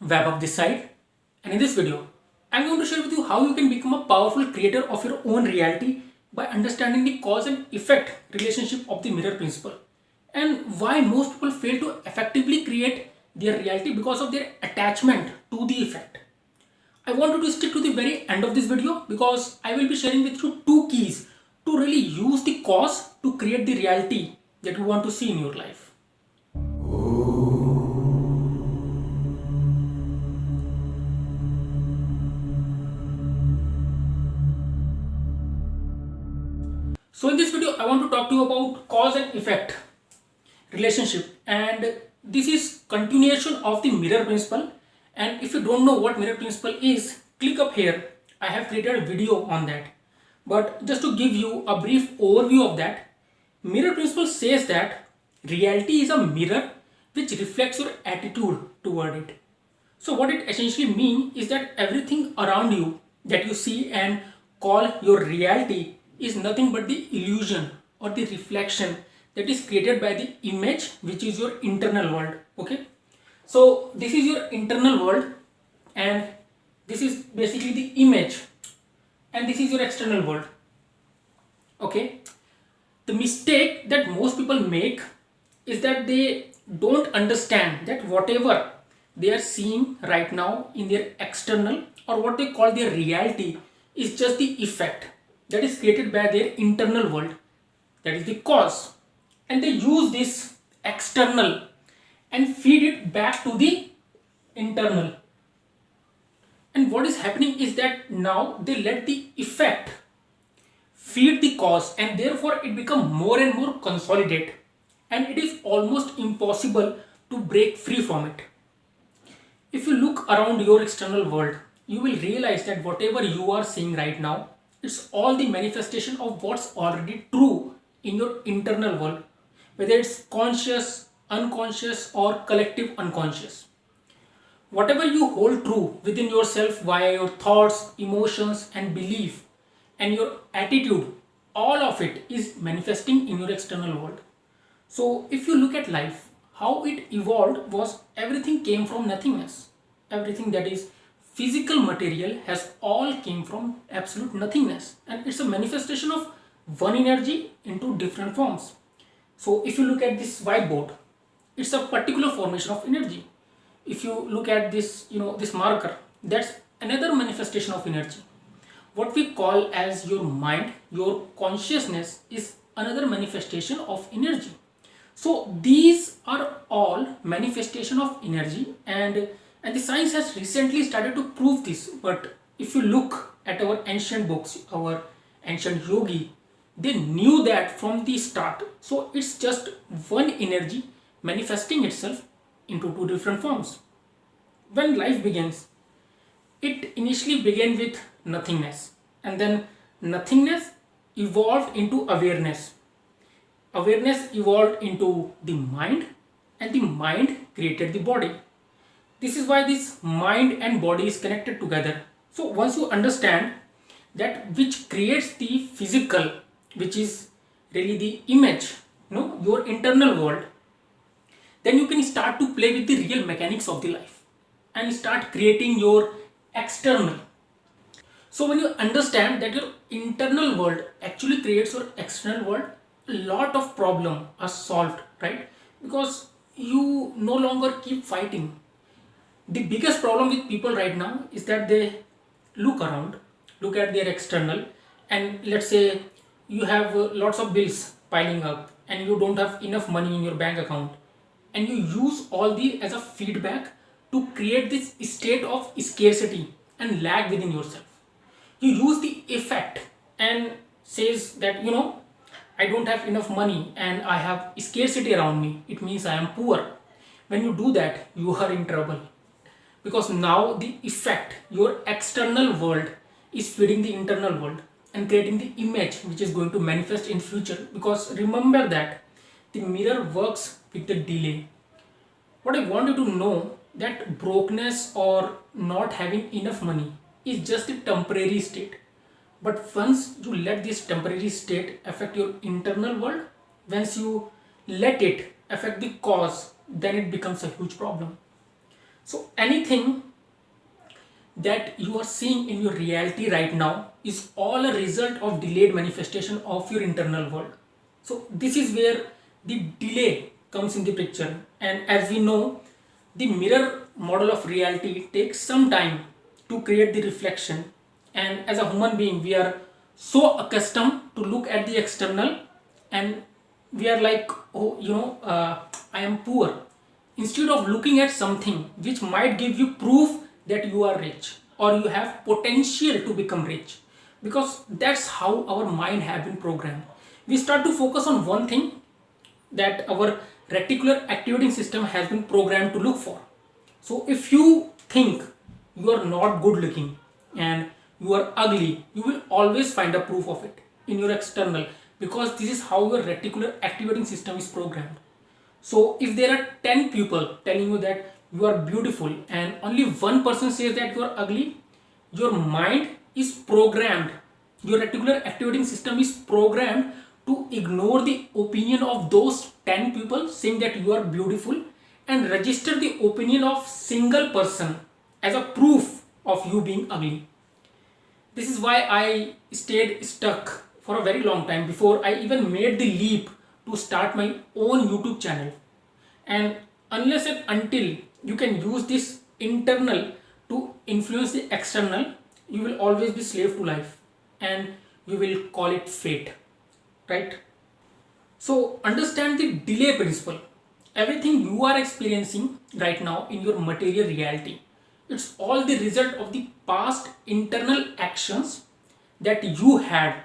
Web of this side, and in this video I'm going to share with you how you can become a powerful creator of your own reality by understanding the cause and effect relationship of the mirror principle, and why most people fail to effectively create their reality because of their attachment to the effect. I want you to stick to the very end of this video because I will be sharing with you two keys to really use the cause to create the reality that you want to see in your life. So in this video, I want to talk to you about cause and effect relationship, and this is continuation of the mirror principle. And if you don't know what mirror principle is, click up here. I have created a video on that. But just to give you a brief overview of that, mirror principle says that reality is a mirror which reflects your attitude toward it. So what it essentially means is that everything around you that you see and call your reality is nothing but the illusion or the reflection that is created by the image, which is your internal world. Okay, so this is your internal world, and this is basically the image, and this is your external world. Okay, the mistake that most people make is that they don't understand that whatever they are seeing right now in their external, or what they call their reality, is just the effect that is created by their internal world, that is the cause, and they use this external and feed it back to the internal. And what is happening is that now they let the effect feed the cause, and therefore it become more and more consolidated, and it is almost impossible to break free from it. If you look around your external world, you will realize that whatever you are seeing right now, it's all the manifestation of what's already true in your internal world, whether it's conscious, unconscious, or collective unconscious. Whatever you hold true within yourself via your thoughts, emotions, and belief, and your attitude, all of it is manifesting in your external world. So, if you look at life, how it evolved was everything came from nothingness. Everything that is physical material has all came from absolute nothingness, and it's a manifestation of one energy into different forms. So, if you look at this whiteboard, it's a particular formation of energy. If you look at this, this marker, that's another manifestation of energy. What we call as your mind, your consciousness, is another manifestation of energy. So these are all manifestation of energy, and the science has recently started to prove this. But if you look at our ancient books, our ancient yogi, they knew that from the start. So it's just one energy manifesting itself into two different forms. When life begins, it initially began with nothingness, and then nothingness evolved into awareness. Awareness evolved into the mind, and the mind created the body. This is why this mind and body is connected together. So once you understand that which creates the physical, which is really the image, your internal world, then you can start to play with the real mechanics of the life and start creating your external. So when you understand that your internal world actually creates your external world, a lot of problem are solved, right? Because you no longer keep fighting. The biggest problem with people right now is that they look around, look at their external, and let's say you have lots of bills piling up and you don't have enough money in your bank account, and you use all the as a feedback to create this state of scarcity and lack within yourself. You use the effect and says that I don't have enough money and I have scarcity around me, it means I am poor. When you do that, you are in trouble, because now the effect, your external world, is feeding the internal world and creating the image which is going to manifest in future. Because remember that the mirror works with the delay. What I want you to know, that brokenness or not having enough money is just a temporary state. But once you let this temporary state affect your internal world, once you let it affect the cause, then it becomes a huge problem. So anything that you are seeing in your reality right now is all a result of delayed manifestation of your internal world. So this is where the delay comes in the picture. And as we know, the mirror model of reality takes some time to create the reflection. And as a human being, we are so accustomed to look at the external, and we are like, oh, I am poor, instead of looking at something which might give you proof that you are rich or you have potential to become rich. Because that's how our mind have been programmed. We start to focus on one thing that our reticular activating system has been programmed to look for. So if you think you are not good looking and you are ugly, you will always find a proof of it in your external, because this is how your reticular activating system is programmed. So if there are 10 people telling you that you are beautiful and only one person says that you are ugly, your mind is programmed, your reticular activating system is programmed to ignore the opinion of those 10 people saying that you are beautiful and register the opinion of single person as a proof of you being ugly. This is why I stayed stuck for a very long time before I even made the leap to start my own YouTube channel. And unless and until you can use this internal to influence the external, you will always be slave to life and you will call it fate, right? So understand the delay principle. Everything you are experiencing right now in your material reality, it's all the result of the past internal actions that you had,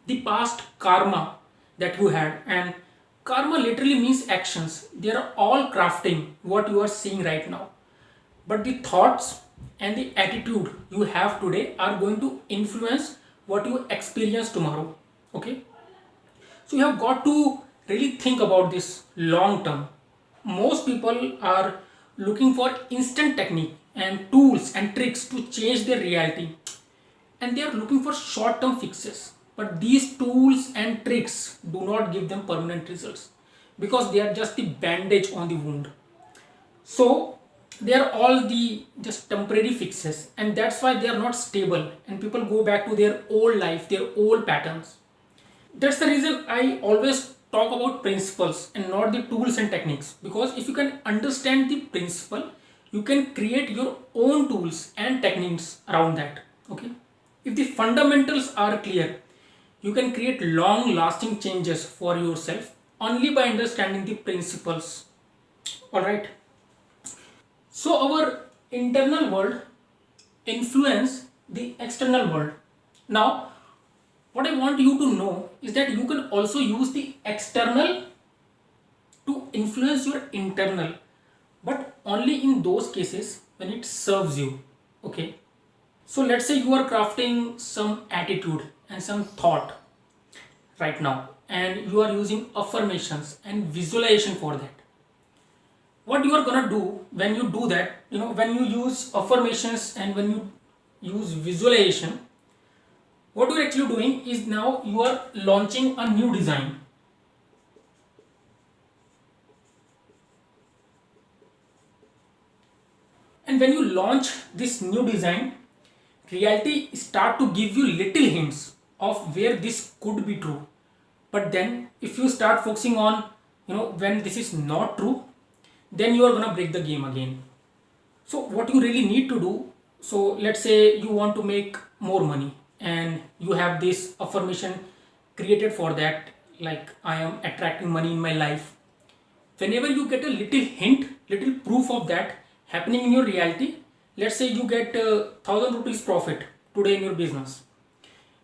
the past karma that you had. And karma literally means actions. They are all crafting what you are seeing right now. But the thoughts and the attitude you have today are going to influence what you experience tomorrow. Okay? So you have got to really think about this long term. Most people are looking for instant technique and tools and tricks to change their reality, and they are looking for short term fixes. But these tools and tricks do not give them permanent results because they are just the bandage on the wound. So they are all the just temporary fixes, and that's why they are not stable and people go back to their old life, their old patterns. That's the reason I always talk about principles and not the tools and techniques, because if you can understand the principle, you can create your own tools and techniques around that. Okay, if the fundamentals are clear, you can create long lasting changes for yourself only by understanding the principles. All right, so our internal world influence the external world. Now what I want you to know is that you can also use the external to influence your internal, but only in those cases when it serves you. Okay, so let's say you are crafting some attitude and some thought right now, and you are using affirmations and visualization for that. What you are gonna do when you do that, when you use affirmations and when you use visualization, what you are actually doing is now you are launching a new design. And when you launch this new design, reality start to give you little hints of where this could be true. But then if you start focusing on, when this is not true, then you are gonna break the game again. So what you really need to do, so let's say you want to make more money and you have this affirmation created for that, like I am attracting money in my life. Whenever you get a little hint, little proof of that happening in your reality, let's say you get 1,000 rupees profit today in your business,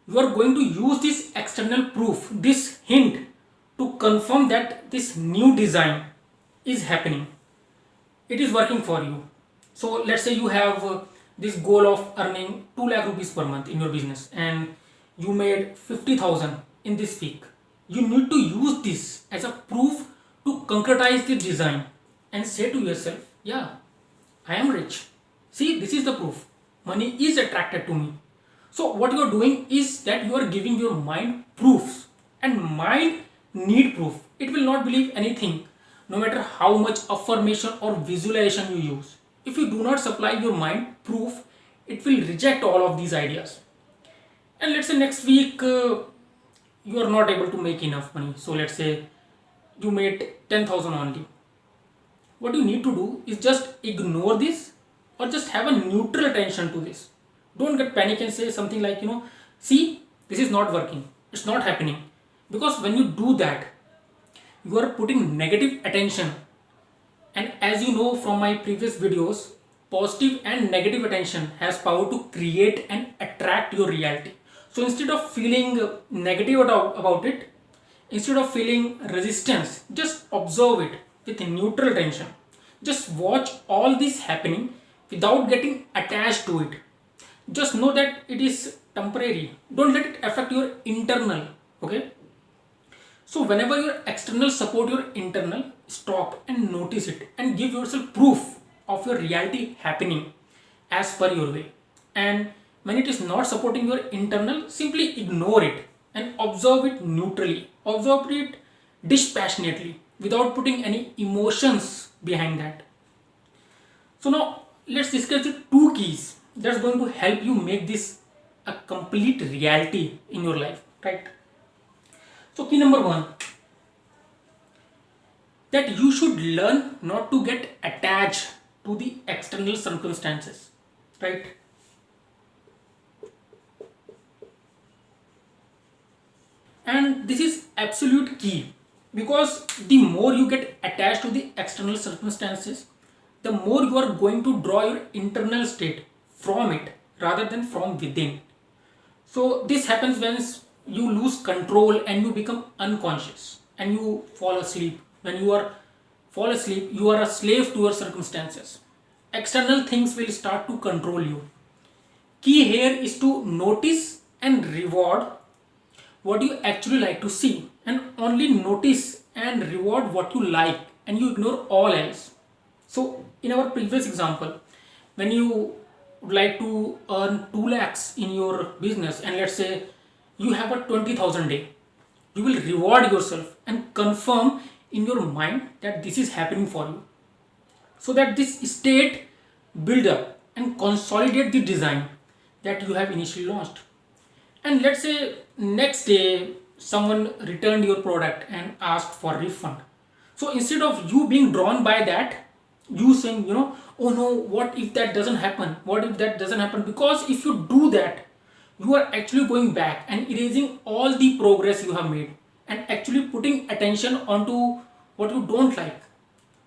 you are going to use this external proof, this hint, to confirm that this new design is happening, it is working for you. So let's say you have this goal of earning 2 lakh rupees per month in your business and you made 50,000 in this week. You need to use this as a proof to concretize the design and say to yourself, yeah, I am rich. See, this is the proof. Money is attracted to me. So what you are doing is that you are giving your mind proofs, and mind need proof. It will not believe anything no matter how much affirmation or visualization you use. if you do not supply your mind proof, it will reject all of these ideas. And let's say next week you are not able to make enough money. So let's say you made 10,000 only. What you need to do is just ignore this or just have a neutral attention to this. Don't get panic and say something like, see, this is not working, it's not happening. Because when you do that, you are putting negative attention. And as you know from my previous videos, positive and negative attention has power to create and attract your reality. So instead of feeling negative about it, instead of feeling resistance, just observe it with neutral attention. Just watch all this happening without getting attached to it. Just know that it is temporary. Don't let it affect your internal. Okay. So whenever your external support your internal, stop and notice it and give yourself proof of your reality happening as per your way. And when it is not supporting your internal, simply ignore it and observe it neutrally. Observe it dispassionately without putting any emotions behind that. So now let's discuss the two keys that's going to help you make this a complete reality in your life, right? So key number one, that you should learn not to get attached to the external circumstances, right? And this is absolute key, because the more you get attached to the external circumstances, the more you are going to draw your internal state from it rather than from within. So this happens when you lose control and you become unconscious and you fall asleep. When you fall asleep, you are a slave to your circumstances. External things will start to control you. Key here is to notice and reward what you actually like to see, and only notice and reward what you like, and you ignore all else. So in our previous example, when you would like to earn 2 lakhs in your business, and let's say you have a 20,000 day, you will reward yourself and confirm in your mind that this is happening for you, so that this state build up and consolidate the design that you have initially launched. And let's say next day someone returned your product and asked for refund. So instead of you being drawn by that, you saying, oh no, what if that doesn't happen? What if that doesn't happen? Because if you do that, you are actually going back and erasing all the progress you have made and actually putting attention onto what you don't like.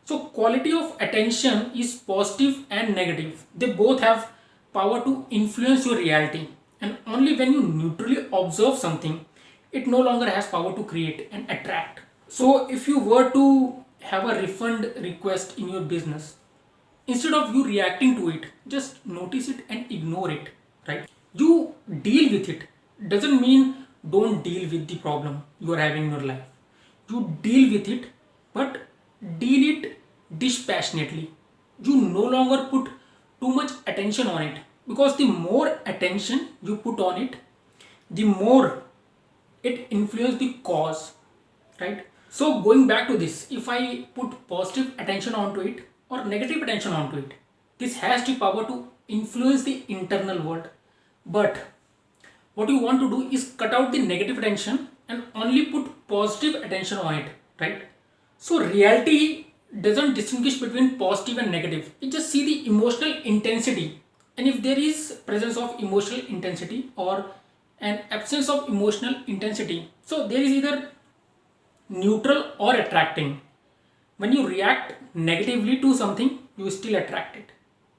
So quality of attention is positive and negative. They both have power to influence your reality. And only when you neutrally observe something, it no longer has power to create and attract. So if you were to have a refund request in your business, instead of you reacting to it, just notice it and ignore it, right? You deal with it. Doesn't mean don't deal with the problem you are having in your life. You deal with it, but deal it dispassionately. You no longer put too much attention on it, because the more attention you put on it, the more it influences the cause, right? So going back to this, if I put positive attention onto it or negative attention onto it, this has the power to influence the internal world. But what you want to do is cut out the negative attention and only put positive attention on it, right? So reality doesn't distinguish between positive and negative. It just see the emotional intensity. And if there is presence of emotional intensity or an absence of emotional intensity, so there is either neutral or attracting. When you react negatively to something, you still attract it.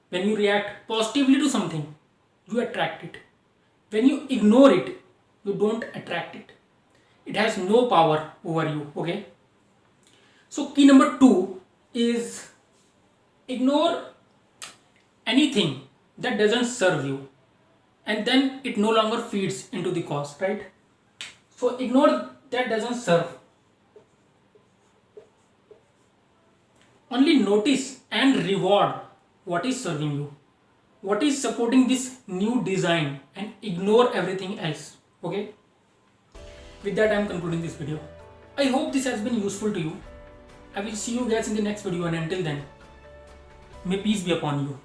When you react positively to something, you attract it. When you ignore it, you don't attract it. It has no power over you, okay? So key number 2 is ignore anything that doesn't serve you, and then it no longer feeds into the cause, right? So ignore that doesn't serve. Only notice and reward what is serving you, what is supporting this new design, and ignore everything else, okay? With that, I am concluding this video. I hope this has been useful to you. I will see you guys in the next video, and until then, May peace be upon you.